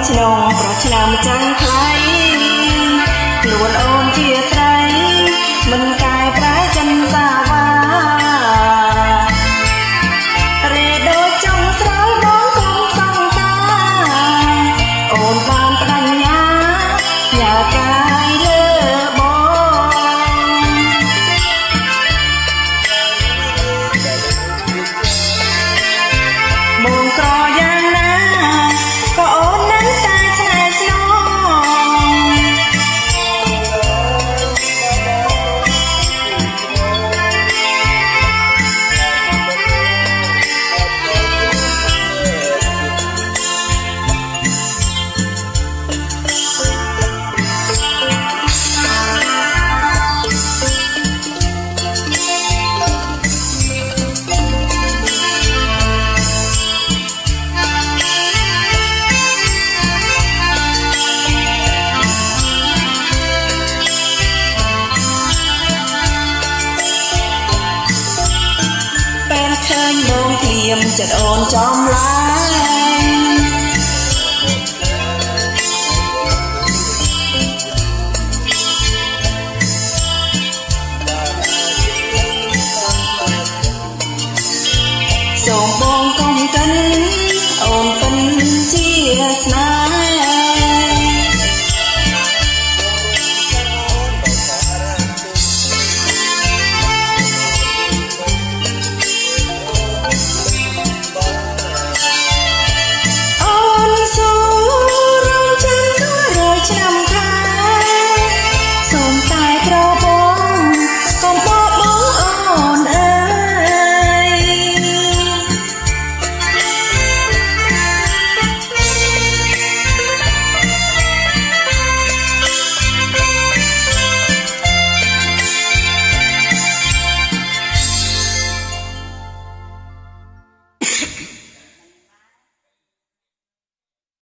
ឆ្នងប្រឆ្នាំចាំងថ្លៃខ្លួនអូនជាស្រីមិនកែប្រែចិនសាវ៉ារេដូចចង់ស្រោលបងកុំសង្កាអូនបានបដិញ្ញាញ៉ាកាយលើបងក្រយ៉ាងណាក៏អូននឹងតែស្នេហ៍ស្នងឃើញបងធៀមចិត្តអូនចំឡា